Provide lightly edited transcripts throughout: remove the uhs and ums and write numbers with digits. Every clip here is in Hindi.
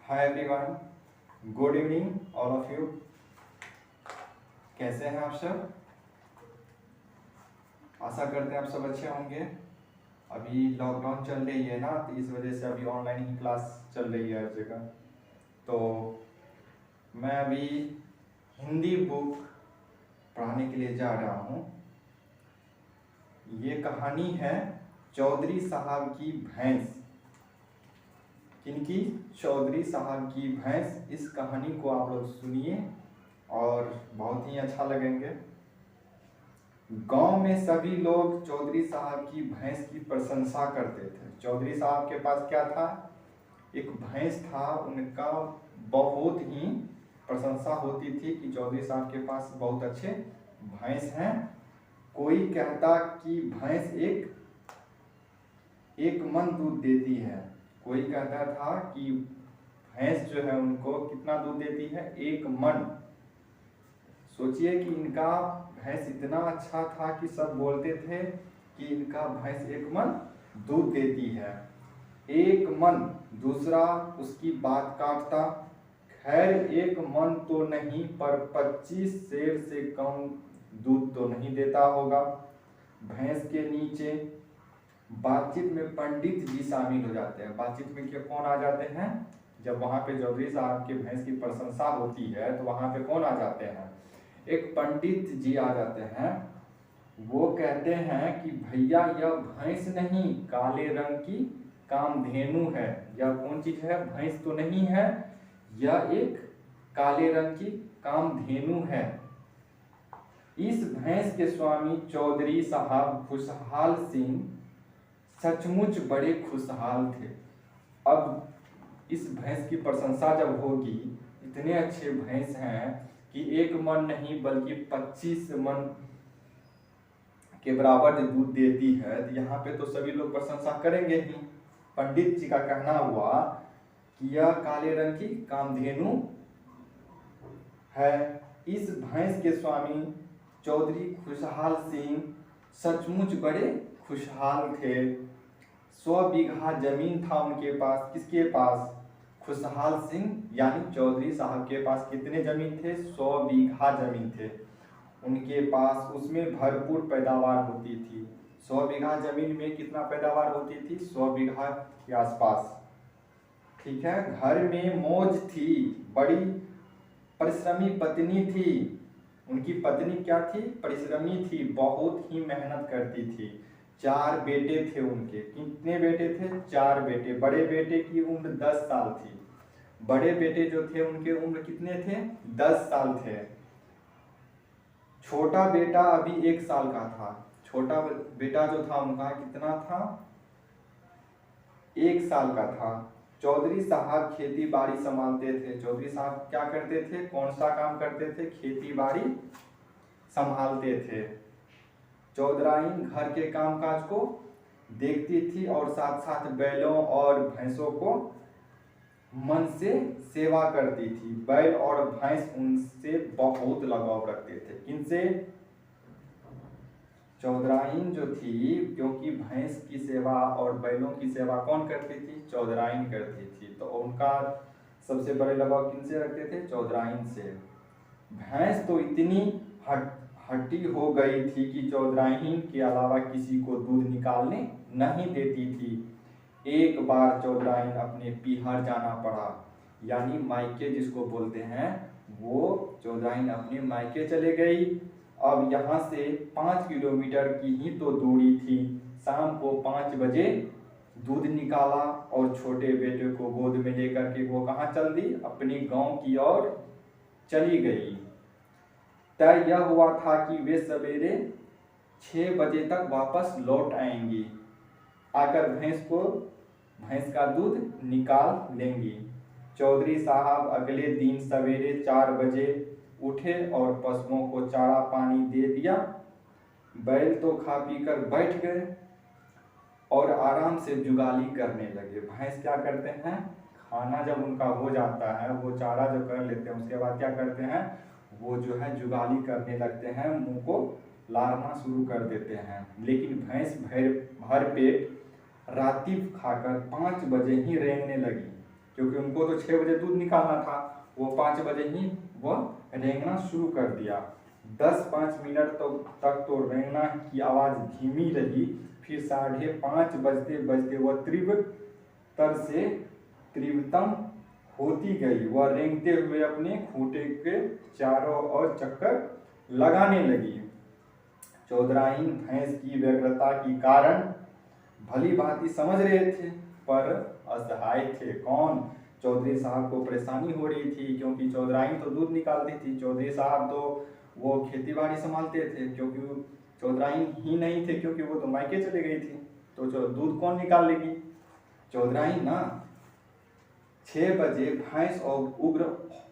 Hi everyone, good evening all of you. कैसे हैं आप सब? आशा करते हैं आप सब अच्छे होंगे। अभी लॉकडाउन चल रही है ना, तो इस वजह से अभी ऑनलाइन ही क्लास चल रही है हर जगह। तो मैं अभी हिंदी बुक पढ़ाने के लिए जा रहा हूँ। ये कहानी है चौधरी साहब की भैंस। किनकी? चौधरी साहब की भैंस। इस कहानी को आप लोग सुनिए और बहुत ही अच्छा लगेंगे। गांव में सभी लोग चौधरी साहब की भैंस की प्रशंसा करते थे। चौधरी साहब के पास क्या था? एक भैंस था। उनका बहुत ही प्रशंसा होती थी कि चौधरी साहब के पास बहुत अच्छे भैंस हैं। कोई कहता कि भैंस एक मन दूध देती है। कोई कहता था कि भैंस जो है उनको कितना दूध देती है? 1 मन। सोचिए कि इनका भैंस इतना अच्छा था कि सब बोलते थे कि इनका भैंस 1 मन दूध देती है। 1 मन। दूसरा उसकी बात काटता, खैर 1 मन तो नहीं, पर 25 सेर से कम दूध तो नहीं देता होगा। भैंस के नीचे बातचीत में पंडित जी शामिल हो जाते हैं। बातचीत में क्या कौन आ जाते हैं? जब वहां पे चौधरी साहब के भैंस की प्रशंसा होती है तो वहां पे कौन आ जाते हैं? एक पंडित जी आ जाते हैं। वो कहते हैं कि भैया यह भैंस नहीं, काले रंग की कामधेनु है। यह कौन चीज है? भैंस तो नहीं है, यह एक काले रंग की कामधेनु है। इस भैंस के स्वामी चौधरी साहब खुशहाल सिंह सचमुच बड़े खुशहाल थे। अब इस भैंस की प्रशंसा जब होगी, इतने अच्छे भैंस हैं कि 1 मन नहीं बल्कि 25 मन के बराबर जो दूध देती है, तो यहाँ पे तो सभी लोग प्रशंसा करेंगे ही। पंडित जी का कहना हुआ कि यह काले रंग की कामधेनु है। इस भैंस के स्वामी चौधरी खुशहाल सिंह सचमुच बड़े खुशहाल थे। 100 बीघा जमीन था उनके पास। किसके पास? खुशहाल सिंह यानी चौधरी साहब के पास कितने जमीन थे? 100 बीघा जमीन थे उनके पास। उसमें भरपूर पैदावार होती थी। 100 बीघा जमीन में कितना पैदावार होती थी? 100 बीघा के आसपास। ठीक है। घर में मौज थी। बड़ी परिश्रमी पत्नी थी। उनकी पत्नी क्या थी? परिश्रमी थी, बहुत ही मेहनत करती थी। 4 बेटे थे उनके। कितने बेटे थे? 4 बेटे। बड़े बेटे की उम्र 10 साल थी। बड़े बेटे जो थे उनके उम्र कितने थे? 10 साल थे। छोटा बेटा अभी 1 साल का था। छोटा बेटा जो था उनका कितना था? 1 साल का था। चौधरी साहब खेती बाड़ी संभालते थे। चौधरी साहब क्या करते थे? कौन सा काम करते थे? खेती बाड़ी संभालते थे। चौधराइन घर के कामकाज को देखती थी और साथ साथ बैलों और भैंसों को मन से सेवा करती थी। बैल और भैंस उनसे बहुत लगाव रखते थे। किनसे? चौधराइन जो थी, क्योंकि भैंस की सेवा और बैलों की सेवा कौन करती थी? चौधराइन करती थी। तो उनका सबसे बड़े लगाव किनसे रखते थे? चौधराइन से। भैंस तो इतनी हट्टी हो गई थी कि चौधराइन के अलावा किसी को दूध निकालने नहीं देती थी। एक बार चौधराइन अपने पीहर जाना पड़ा, यानी मायके जिसको बोलते हैं, वो चौधराइन अपने मायके चले गई। अब यहाँ से 5 किलोमीटर की ही तो दूरी थी। शाम को 5 बजे दूध निकाला और छोटे बेटे को गोद में लेकर के वो कहाँ चल दी? अपने गांव की ओर चली गई। तय यह हुआ था कि वे सवेरे 6 बजे तक वापस लौट आएंगी। आकर भैंस का दूध निकाल लेंगी। चौधरी साहब अगले दिन सवेरे 4 बजे उठे और पशुओं को चारा पानी दे दिया। बैल तो खा पी कर बैठ गए और आराम से जुगाली करने लगे। भैंस क्या करते हैं? खाना जब उनका हो जाता है, वो चारा जब कर लेते हैं, उसके बाद क्या करते हैं? वो जो है जुगाली करने लगते हैं, मुंह को लारना शुरू कर देते हैं। लेकिन भैंस भर पेट राती खाकर 5 बजे ही रेंगने लगी। क्योंकि उनको तो 6 बजे दूध निकालना था। वो 5 बजे ही वह रेंगना शुरू कर दिया। 10-5 मिनट तक तो रेंगना की आवाज़ धीमी रही। फिर 5:30 बजते बजते वह तीव्रतर से तीव्रतम होती गई। वह रेंगते हुए अपने खूंटे के चारों ओर चक्कर लगाने लगी। चौधराइन भैंस की व्यग्रता के कारण भली भांति समझ रहे थे, पर असहाय थे। कौन? चौधरी साहब को परेशानी हो रही थी, क्योंकि चौधराइन तो दूध निकालती थी, चौधरी साहब तो वो खेती बाड़ी संभालते थे, क्योंकि चौधराइन ही नहीं थे, क्योंकि वो तो मायके चले गई थी। तो दूध कौन निकाल लेगी? चौधराइन ना। 6 बजे भैंस और उग्र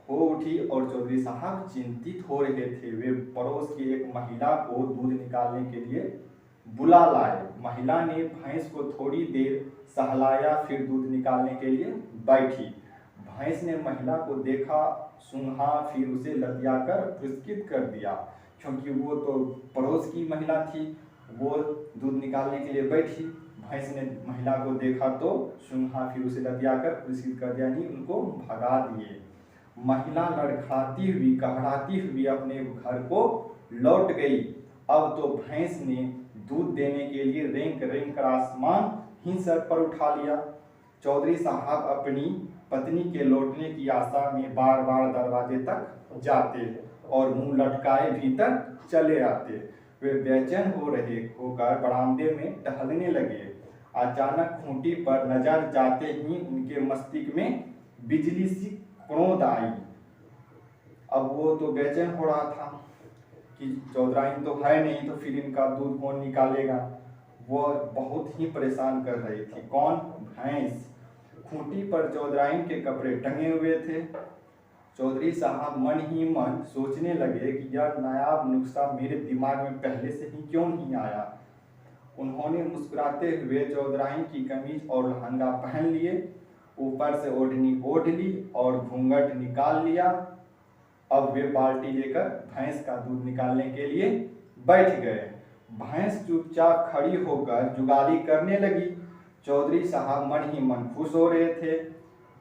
हो उठी और चौधरी साहब चिंतित हो रहे थे। वे पड़ोस की एक महिला को दूध निकालने के लिए बुला लाए। महिला ने भैंस को थोड़ी देर सहलाया, फिर दूध निकालने के लिए बैठी। भैंस ने महिला को देखा सूंघा, फिर उसे लतियाकर पुरस्कृत कर दिया, क्योंकि वो तो पड़ोस की महिला थी। वो दूध निकालने के लिए बैठी, भैंस ने महिला को देखा तो सूंघा, फिर उसे लतियाकर पुरस्कृत कर दिया, यानी उनको भगा दिए। महिला लड़खड़ाती हुई कहराती हुई अपने घर को लौट गई। अब तो भैंस ने दूध देने के लिए रेंक रेंक कर आसमान ही सर पर उठा लिया। चौधरी साहब अपनी पत्नी के लौटने की आशा में बार बार दरवाजे तक जाते और मुंह लटकाए भीतर चले आते। वे बेचैन होकर बरामदे में टहलने लगे। अचानक खूंटी पर नजर जाते ही उनके मस्तिष्क में बिजली सी क्रोध आई। अब वो तो बेचैन हो रहा था कि चौधराइन तो है नहीं, तो फिर इनका दूध कौन निकालेगा। वो बहुत ही परेशान कर रही थी। कौन? भैंस। खूंटी पर चौधराइन के कपड़े टंगे हुए थे। चौधरी साहब मन ही मन सोचने लगे कि यह नायाब नुस्खा मेरे दिमाग में पहले से ही क्यों नहीं आया। उन्होंने मुस्कुराते हुए चौधराइन की कमीज और लहंगा पहन लिए, ऊपर से ओढ़नी ओढ़ ली और घूंघट निकाल लिया। अब वे बाल्टी लेकर भैंस का दूध निकालने के लिए बैठ गए। भैंस चुपचाप खड़ी होकर जुगाली करने लगी। चौधरी साहब मन ही मन खुश हो रहे थे।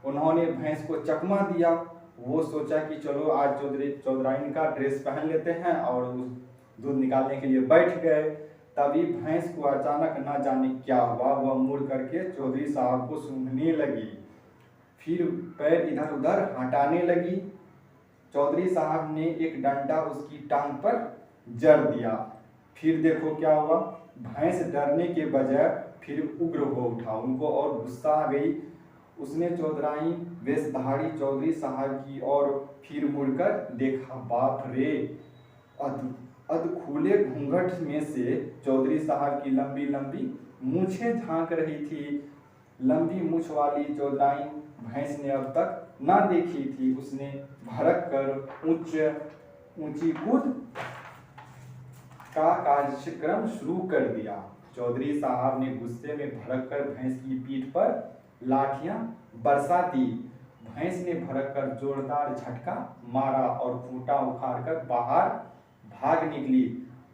उन्होंने भैंस को चकमा दिया। वो सोचा कि चलो आज चौधराइन का ड्रेस पहन लेते हैं, और दूध निकालने के लिए बैठ गए। तभी भैंस को अचानक न जाने क्या हुआ, वह मुड़ करके चौधरी साहब को सूंघने लगी, फिर पैर इधर उधर हटाने लगी। चौधरी साहब ने एक डंडा उसकी टांग पर जड़ दिया। फिर देखो क्या हुआ, भैंस डरने के बजाय फिर उग्र हो उठा। उनको और गुस्सा आ गई। उसने चौधराइन वेशधारी चौधरी साहब की और फिर मुड़कर देखा। बाप रे! अध खुले घूंघट में से चौधरी साहब की लंबी लंबी मूछें झांक रही थी। लंबी मूछ वाली चौधराइन भैंस ने अब तक ना देखी थी। उसने भड़क कर ऊंची कूद का कार्यक्रम शुरू कर दिया। चौधरी साहब ने गुस्से में भड़क कर भैंस की पीठ पर लाठियां बरसा दी। भैंस ने भड़क कर जोरदार झटका मारा और खूंटा उखाड़कर बाहर भाग निकली।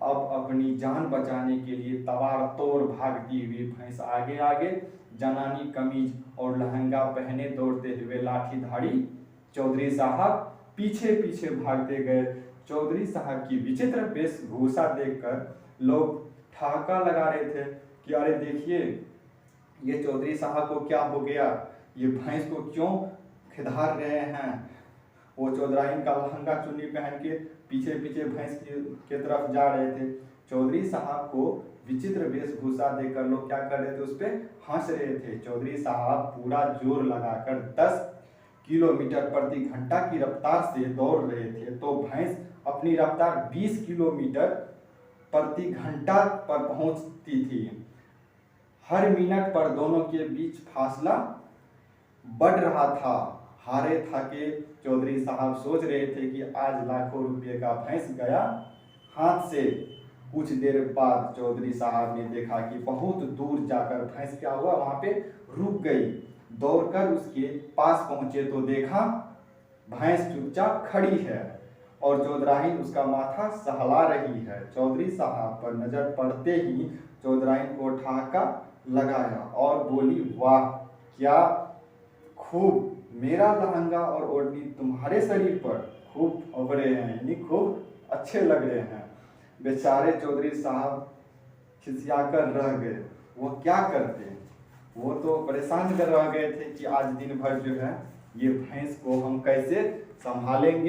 अब अपनी जान बचाने के लिए तबाड़तोड़ भागती हुई भैंस आगे आगे, जनानी कमीज और लहंगा पहने दौड़ते हुए लाठीधारी चौधरी साहब पीछे पीछे भागते गए। चौधरी साहब की विचित्र वेशभूषा देखकर लोग ठहाका लगा रहे थे कि अरे देखिए, ये चौधरी साहब को क्या हो गया, ये भैंस को क्यों खिधार रहे हैं। वो चौधराइन का लहंगा चुन्नी पहन के पीछे पीछे भैंस के तरफ जा रहे थे। चौधरी साहब को विचित्र वेशभूषा देखकर लोग क्या कर रहे थे, उस पर हंस रहे थे। चौधरी साहब पूरा जोर लगाकर 10 किलोमीटर प्रति घंटा की रफ्तार से दौड़ रहे थे, तो भैंस अपनी रफ्तार 20 किलोमीटर प्रति घंटा पर पहुंचती थी। हर मिनट पर दोनों के बीच फासला बढ़ रहा था। हारे थाके चौधरी साहब सोच रहे थे कि आज लाखों रुपये का भैंस गया हाथ से। कुछ देर बाद चौधरी साहब ने देखा कि बहुत दूर जाकर भैंस क्या हुआ, वहां पे रुक गई। दौड़कर उसके पास पहुंचे तो देखा भैंस चुपचाप खड़ी है और चौधराइन उसका माथा सहला रही है। चौधरी साहब पर नजर पड़ते ही चौधराइन को ठहाका लगाया और बोली, वाह क्या खूब मेरा लहंगा और ओढ़नी तुम्हारे शरीर पर खूब उभरे हैं, यानी खूब अच्छे लग रहे हैं। बेचारे चौधरी साहब खिसियाकर रह गए। वो क्या करते, वो तो परेशान कर रह गए थे कि आज दिन भर जो है ये भैंस को हम कैसे संभालेंगे।